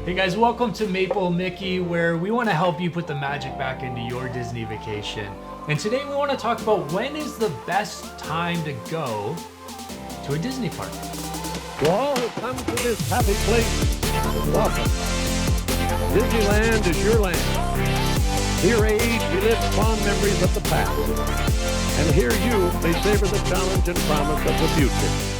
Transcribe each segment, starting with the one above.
Hey guys, welcome to Maple Mickey, where we want to help you put the magic back into your Disney vacation. And today we want to talk about when is the best time to go to a Disney park. To all who come to this happy place, welcome. Disneyland is your land. Here age, relive fond memories of the past. And here you may savor the challenge and promise of the future.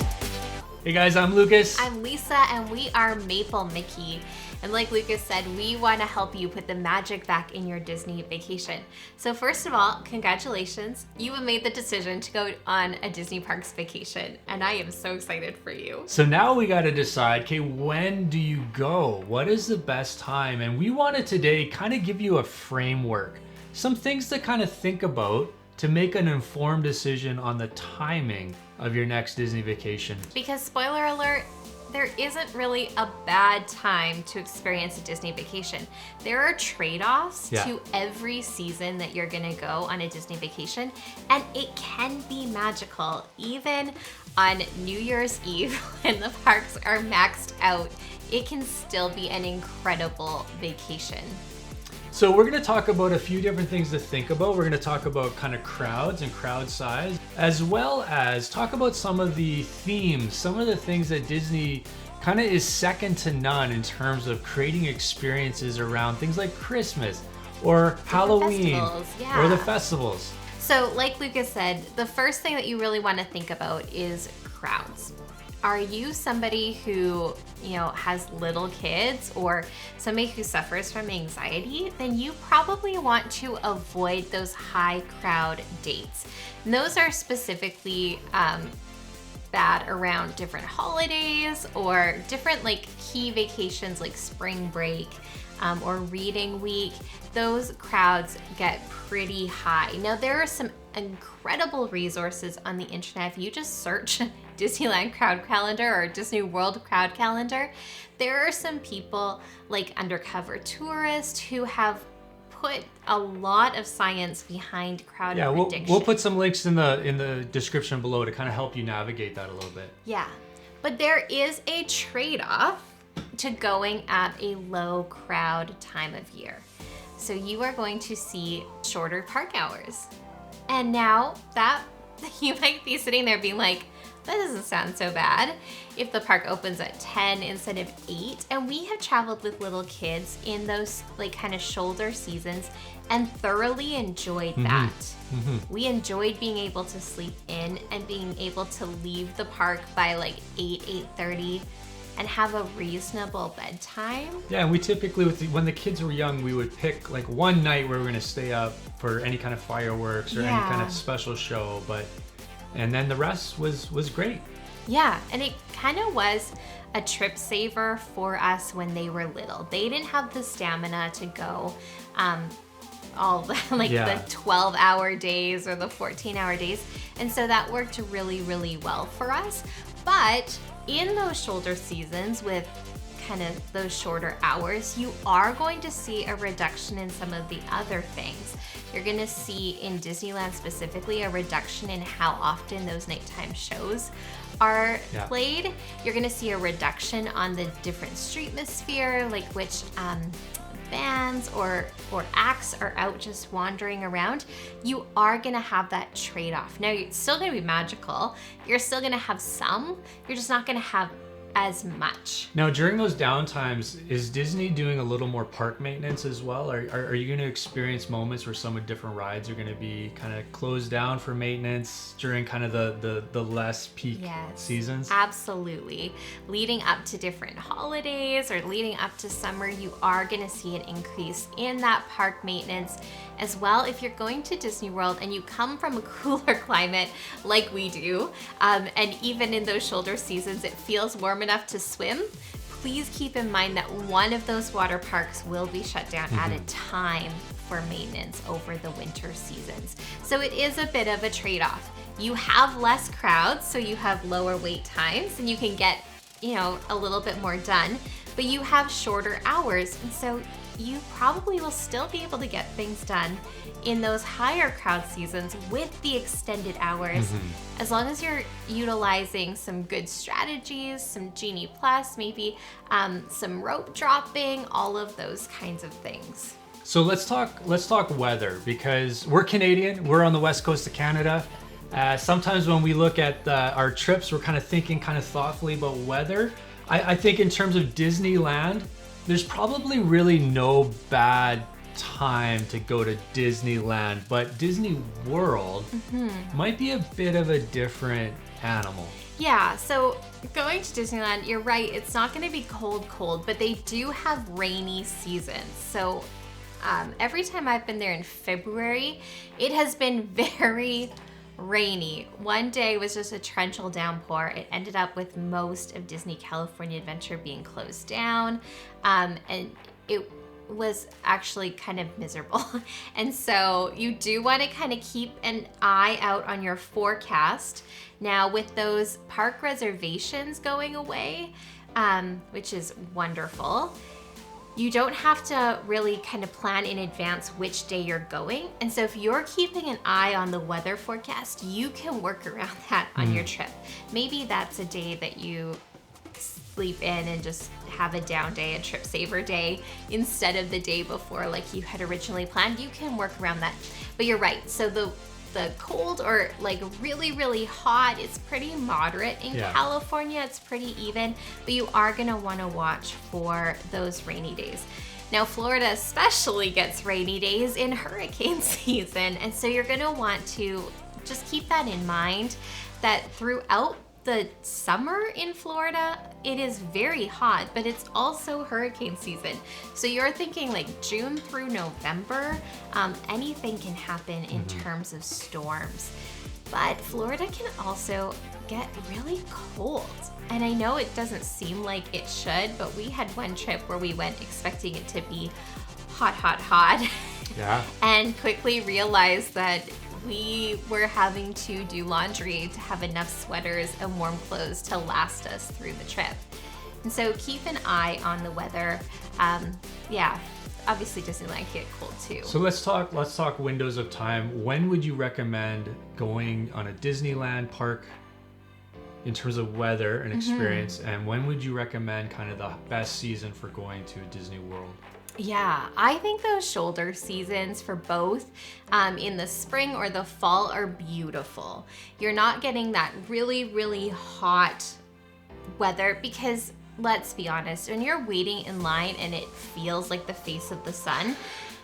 Hey guys, I'm Lucas. I'm Lisa, and we are Maple Mickey. And like Lucas said, we want to help you put the magic back in your Disney vacation. So first of all, congratulations. You have made the decision to go on a Disney Parks vacation, and I am so excited for you. So now we got to decide, okay, when do you go? What is the best time? And we want to today kind of give you a framework, some things to kind of think about to make an informed decision on the timing of your next Disney vacation. Because spoiler alert, there isn't really a bad time to experience a Disney vacation. There are trade-offs to every season that you're gonna go on a Disney vacation, and it can be magical. Even on New Year's Eve, when the parks are maxed out, it can still be an incredible vacation. So we're going to talk about a few different things to think about. We're going to talk about kind of crowds and crowd size, as well as talk about some of the themes, some of the things that Disney kind of is second to none in terms of creating experiences around things like Christmas or Halloween or the festivals. So like Lucas said, the first thing that you really want to think about is crowds. Are you somebody who, has little kids or somebody who suffers from anxiety? Then you probably want to avoid those high crowd dates. And those are specifically bad around different holidays or different key vacations like spring break or reading week. Those crowds get pretty high. Now there are some incredible resources on the internet. If you just search Disneyland crowd calendar or Disney World crowd calendar, there are some people like Undercover Tourist who have put a lot of science behind crowd prediction. We'll put some links in the description below to kind of help you navigate that a little bit. Yeah, but there is a trade-off to going at a low crowd time of year. So you are going to see shorter park hours. And now that you might be sitting there being like, that doesn't sound so bad if the park opens at 10 instead of 8. And we have traveled with little kids in those kind of shoulder seasons and thoroughly enjoyed that. We enjoyed being able to sleep in and being able to leave the park by 8:30 and have a reasonable bedtime. Yeah, and we typically, when the kids were young, we would pick one night where we're gonna stay up for any kind of fireworks or any kind of special show, and then the rest was great. Yeah, and it kind of was a trip saver for us when they were little. They didn't have the stamina to go all the 12-hour days or the 14-hour days. And so that worked really, really well for us. But in those shoulder seasons with kind of those shorter hours, you are going to see a reduction in some of the other things. You're going to see in Disneyland specifically a reduction in how often those nighttime shows are played. You're going to see a reduction on the different streetmosphere, like which bands or acts are out just wandering around. You are going to have that trade-off. Now, it's still going to be magical. You're still going to have some. You're just not going to have as much. Now, during those downtimes, is Disney doing a little more park maintenance as well? Are you going to experience moments where some of different rides are going to be kind of closed down for maintenance during kind of the less peak seasons? Absolutely. Leading up to different holidays or leading up to summer, you are going to see an increase in that park maintenance as well. If you're going to Disney World and you come from a cooler climate like we do, and even in those shoulder seasons, it feels warm enough to swim, please keep in mind that one of those water parks will be shut down at a time for maintenance over the winter seasons. So it is a bit of a trade-off. You have less crowds, so you have lower wait times and you can get, a little bit more done, but you have shorter hours. And so you probably will still be able to get things done in those higher crowd seasons with the extended hours, as long as you're utilizing some good strategies, some Genie Plus, maybe some rope dropping, all of those kinds of things. So let's talk weather, because we're Canadian, we're on the west coast of Canada. Sometimes when we look at our trips, we're kind of thinking kind of thoughtfully about weather. I think in terms of Disneyland, there's probably really no bad time to go to Disneyland, but Disney World might be a bit of a different animal. Yeah, so going to Disneyland, you're right, it's not going to be cold, but they do have rainy seasons. So every time I've been there in February, it has been very rainy. One day was just a torrential downpour. It ended up with most of Disney California Adventure being closed down, and it was actually kind of miserable. And so you do want to kind of keep an eye out on your forecast. Now with those park reservations going away, which is wonderful, you don't have to really kind of plan in advance which day you're going. And so if you're keeping an eye on the weather forecast, you can work around that on your trip. Maybe that's a day that you sleep in and just have a down day, a trip saver day, instead of the day before like you had originally planned. You can work around that. But you're right. So the cold or like really, really hot, it's pretty moderate in California. It's pretty even, but you are gonna wanna watch for those rainy days. Now, Florida especially gets rainy days in hurricane season. And so you're gonna want to just keep that in mind, that throughout the summer in Florida, it is very hot, but it's also hurricane season. So you're thinking like June through November, anything can happen in terms of storms. But Florida can also get really cold. And I know it doesn't seem like it should, but we had one trip where we went expecting it to be hot. Yeah. And quickly realized that we were having to do laundry to have enough sweaters and warm clothes to last us through the trip. And so keep an eye on the weather. Obviously Disneyland can get cold too. So let's talk windows of time. When would you recommend going on a Disneyland park in terms of weather and experience? And when would you recommend kind of the best season for going to Disney World? Yeah, I think those shoulder seasons for both in the spring or the fall are beautiful. You're not getting that really, really hot weather because, let's be honest, when you're waiting in line and it feels like the face of the sun,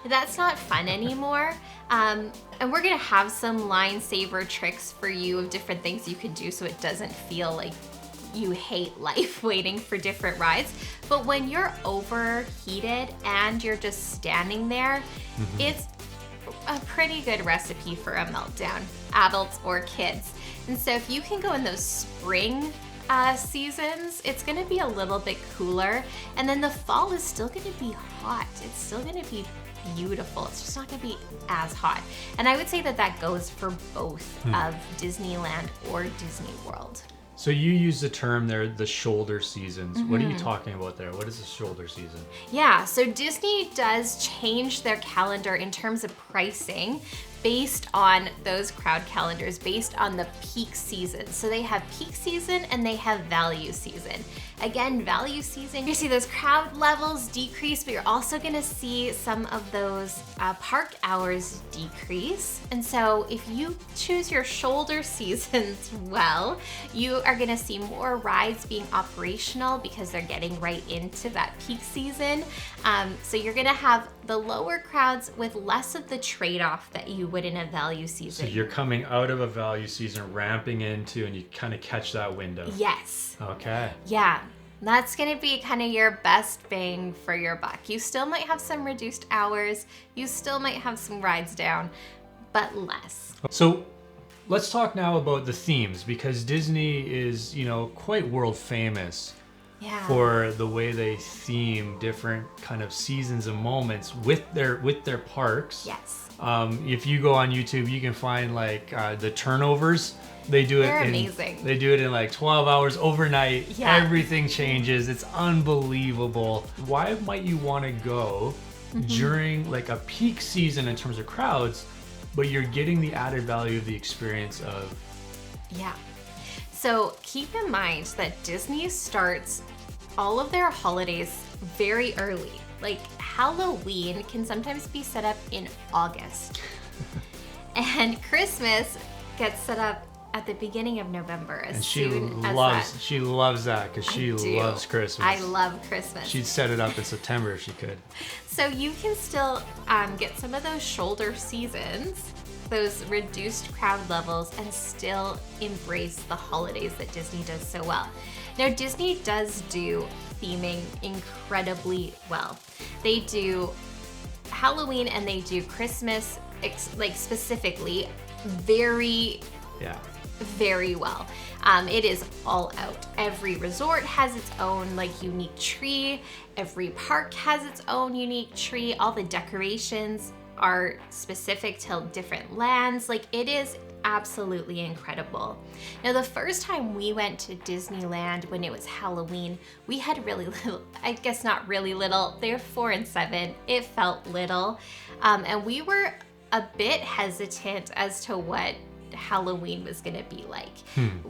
that's not fun anymore. And we're gonna have some line saver tricks for you of different things you can do so it doesn't feel like you hate life waiting for different rides. But when you're overheated and you're just standing there, it's a pretty good recipe for a meltdown, adults or kids. And so if you can go in those spring seasons, it's gonna be a little bit cooler. And then the fall is still gonna be hot. It's still gonna be beautiful. It's just not gonna be as hot. And I would say that that goes for both of Disneyland or Disney World. So you use the term there, the shoulder seasons. What are you talking about there? What is the shoulder season? Yeah, so Disney does change their calendar in terms of pricing based on those crowd calendars, based on the peak season. So they have peak season and they have value season. Again, value season, you see those crowd levels decrease, but you're also gonna see some of those park hours decrease. And so if you choose your shoulder seasons well, you are gonna see more rides being operational because they're getting right into that peak season. So you're gonna have the lower crowds with less of the trade-off that you would in a value season. So you're coming out of a value season, ramping into, and you kind of catch that window. Yes. Okay. Yeah. That's gonna be kind of your best bang for your buck. You still might have some reduced hours, you still might have some rides down, but less. So let's talk now about the themes, because Disney is, quite world famous for the way they theme different kind of seasons and moments with their parks. Yes. If you go on YouTube, you can find like the turnovers. They're amazing. They do it in like 12 hours overnight. Yeah. Everything changes. It's unbelievable. Why might you want to go during like a peak season in terms of crowds, but you're getting the added value of the experience of. Yeah. So keep in mind that Disney starts all of their holidays very early. Like Halloween can sometimes be set up in August. And Christmas gets set up at the beginning of November. She loves that because she loves Christmas. I love Christmas. She'd set it up in September if she could. So you can still get some of those shoulder seasons, those reduced crowd levels, and still embrace the holidays that Disney does so well. Now, Disney does do theming incredibly well. They do Halloween and they do Christmas, like specifically, very well. It is all out. Every resort has its own like unique tree. Every park has its own unique tree. All the decorations are specific to different lands. Like, it is absolutely incredible. Now, the first time we went to Disneyland when it was Halloween, we had really little, I guess not really little, they're 4 and 7. It felt little. And we were a bit hesitant as to what Halloween was gonna be like.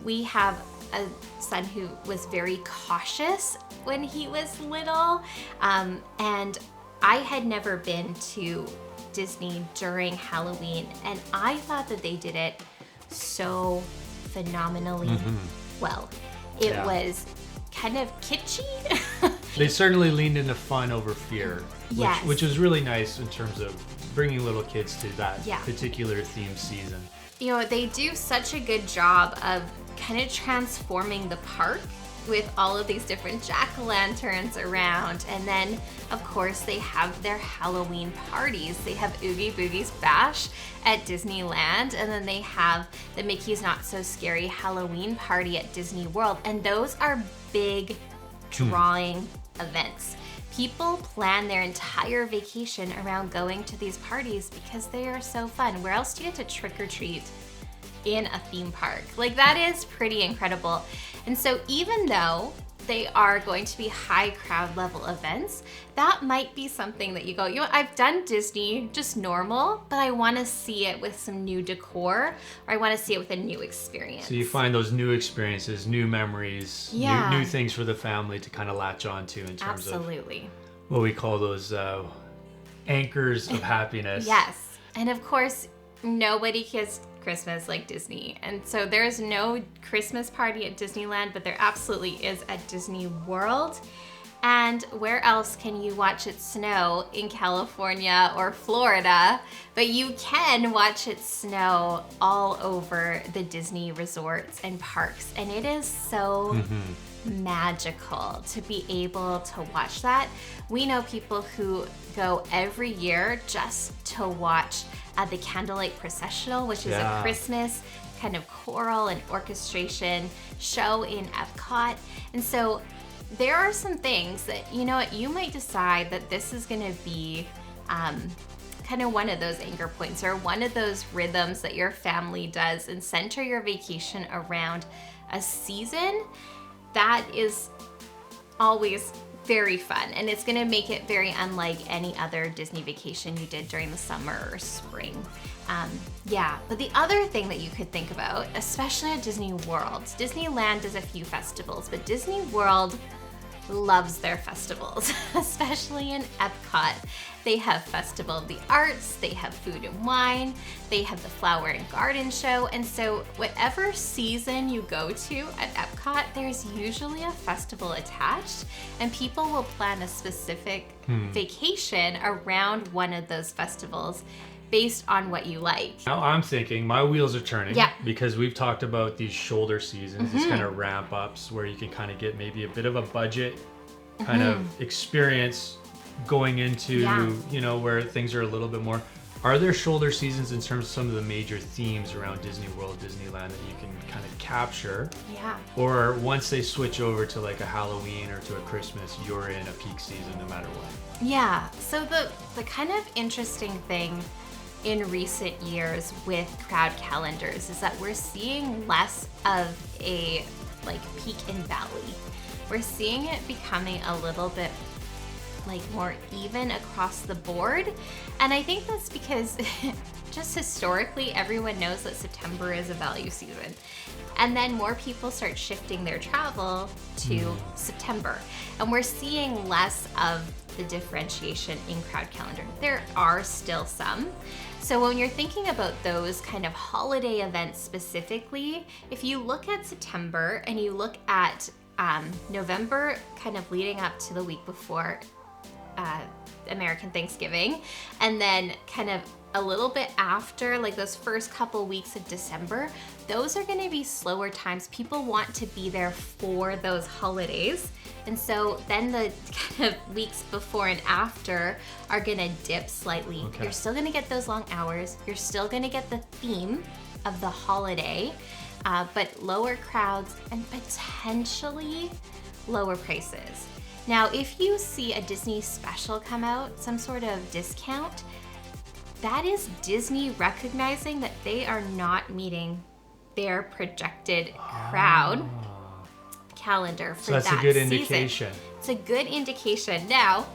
We have a son who was very cautious when he was little. And I had never been to Disney during Halloween, and I thought that they did it so phenomenally well. It was kind of kitschy. They certainly leaned into fun over fear, which was really nice in terms of bringing little kids to that particular theme season. You know, they do such a good job of kind of transforming the park with all of these different jack-o'-lanterns around. And then, of course, they have their Halloween parties. They have Oogie Boogie's Bash at Disneyland, and then they have the Mickey's Not So Scary Halloween party at Disney World. And those are big drawing events. People plan their entire vacation around going to these parties because they are so fun. Where else do you get to trick or treat in a theme park? Like, that is pretty incredible. And so even though they are going to be high crowd level events, that might be something that you go, you know, I've done Disney just normal, but I want to see it with some new decor, or I want to see it with a new experience. So you find those new experiences, new memories, new things for the family to kind of latch on to in terms of what we call those anchors of happiness. Yes. And of course, nobody has Christmas like Disney. And so there's no Christmas party at Disneyland, but there absolutely is at Disney World. And where else can you watch it snow in California or Florida? But you can watch it snow all over the Disney resorts and parks. And it is so magical to be able to watch that. We know people who go every year just to watch the Candlelight Processional, which is a Christmas kind of choral and orchestration show in Epcot. And so there are some things that, you know what, you might decide that this is going to be kind of one of those anchor points or one of those rhythms that your family does, and center your vacation around a season that is always very fun, and it's gonna make it very unlike any other Disney vacation you did during the summer or spring. But the other thing that you could think about, especially at Disney World, Disneyland does a few festivals, but Disney World loves their festivals, especially in Epcot. They have Festival of the Arts, they have Food and Wine, they have the Flower and Garden Show, and so whatever season you go to at Epcot, there's usually a festival attached, and people will plan a specific vacation around one of those festivals based on what you like. Now I'm thinking, my wheels are turning, because we've talked about these shoulder seasons, these kind of ramp ups where you can kind of get maybe a bit of a budget kind of experience going into, you know, where things are a little bit more. Are there shoulder seasons in terms of some of the major themes around Disney World, Disneyland that you can kind of capture? Or once they switch over to like a Halloween or to a Christmas, you're in a peak season no matter what? So the kind of interesting thing in recent years with crowd calendars is that we're seeing less of a like peak and valley. We're seeing it becoming a little bit like more even across the board. And I think that's because just historically, everyone knows that September is a value season. And then more people start shifting their travel to September. And we're seeing less of the differentiation in crowd calendar. There are still some. So when you're thinking about those kind of holiday events specifically, if you look at September and you look at November kind of leading up to the week before American Thanksgiving, and then kind of a little bit after, like those first couple weeks of December, those are going to be slower times. People want to be there for those holidays. And so then the kind of weeks before and after are going to dip slightly. Okay. You're still going to get those long hours. You're still going to get the theme of the holiday, but lower crowds and potentially lower prices. Now, if you see a Disney special come out, some sort of discount, that is Disney recognizing that they are not meeting their projected crowd calendar for that season. So that's a good indication. It's a good indication. Now,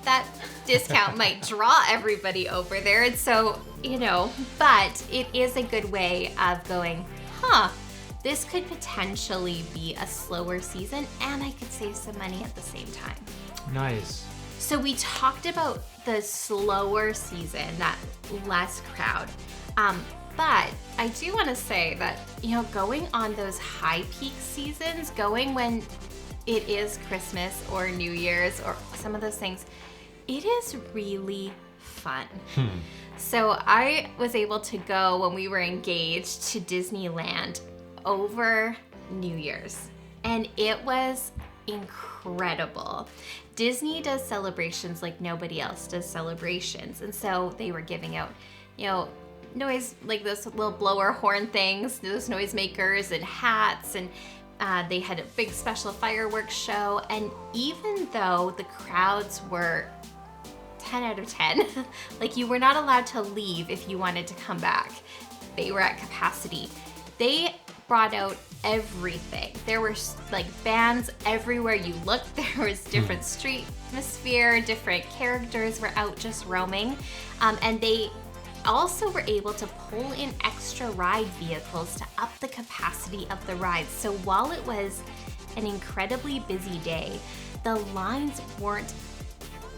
that discount might draw everybody over there, and so, but it is a good way of going, this could potentially be a slower season, and I could save some money at the same time. Nice. So we talked about the slower season, that less crowd. But I do want to say that, going on those high peak seasons, going when it is Christmas or New Year's or some of those things, it is really fun. So I was able to go when we were engaged to Disneyland over New Year's, and it was incredible. Disney does celebrations like nobody else does celebrations, and so they were giving out, noise, like those little blower horn things, those noisemakers and hats, and they had a big special fireworks show. And even though the crowds were 10 out of 10, like you were not allowed to leave if you wanted to come back, they were at capacity. They brought out everything. There were like bands everywhere you looked. There was different street atmosphere, different characters were out just roaming, and they also were able to pull in extra ride vehicles to up the capacity of the rides. So while it was an incredibly busy day, the lines weren't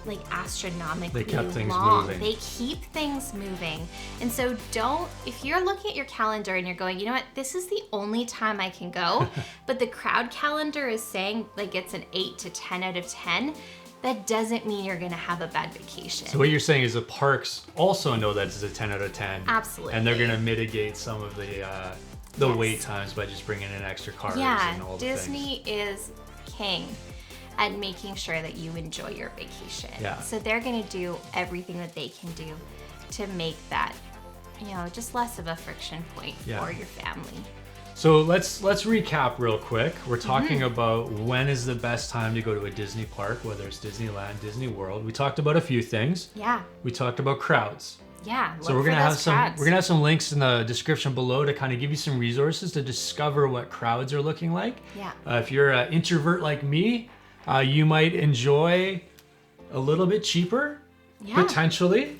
like astronomically long. They kept things moving. They keep things moving. And so if you're looking at your calendar and you're going, this is the only time I can go, but the crowd calendar is saying like it's an 8 to 10 out of 10, that doesn't mean you're gonna have a bad vacation. So what you're saying is the parks also know that it's a 10 out of 10. Absolutely. And they're gonna mitigate some of the wait times by just bringing in extra cars and all the things. Disney is king at making sure that you enjoy your vacation. Yeah. So they're gonna do everything that they can do to make that, just less of a friction point for your family. So let's recap real quick. We're talking about when is the best time to go to a Disney park, whether it's Disneyland, Disney World. We talked about a few things. Yeah. We talked about crowds. Yeah. So we're gonna have some links in the description below to kind of give you some resources to discover what crowds are looking like. Yeah. If you're an introvert like me, you might enjoy a little bit cheaper. Yeah. Potentially.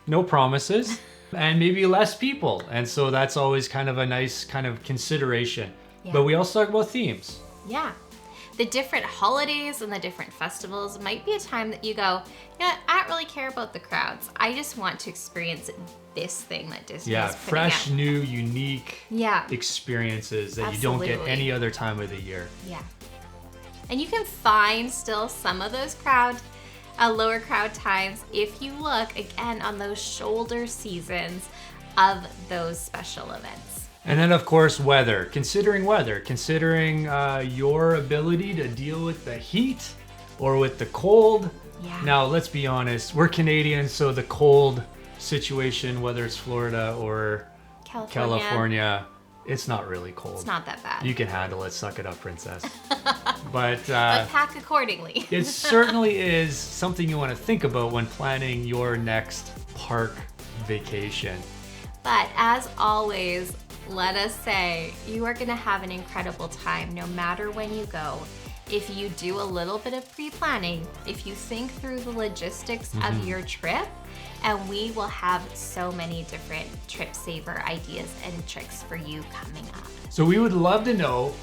No promises. And maybe less people. And so that's always kind of a nice kind of consideration. Yeah. But we also talk about themes. Yeah. The different holidays and the different festivals might be a time that you go, I don't really care about the crowds. I just want to experience this thing that Disney is putting out. Fresh, new, unique experiences that you don't get any other time of the year. Yeah. And you can find still some of those lower crowd times if you look again on those shoulder seasons of those special events. And then of course considering your ability to deal with the heat or with the cold. Yeah. Now let's be honest, we're Canadians, so the cold situation, whether it's Florida or California, it's not really cold. It's not that bad. You can handle it. Suck it up, princess. But pack accordingly. It certainly is something you want to think about when planning your next park vacation. But as always, let us say you are going to have an incredible time no matter when you go. if you do a little bit of pre-planning, if you think through the logistics of your trip, and we will have so many different trip saver ideas and tricks for you coming up. So we would love to know,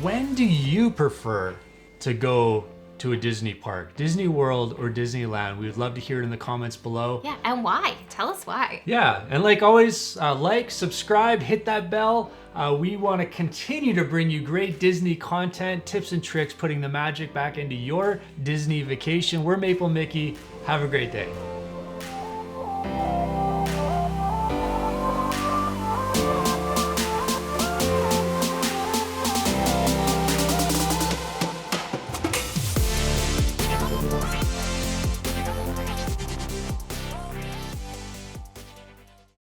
when do you prefer to go to a Disney park, Disney World or Disneyland? We would love to hear it in the comments below. Yeah, and why? Tell us why. Yeah, and like always, like, subscribe, hit that bell. We want to continue to bring you great Disney content, tips and tricks, putting the magic back into your Disney vacation. We're Maple Mickey. Have a great day.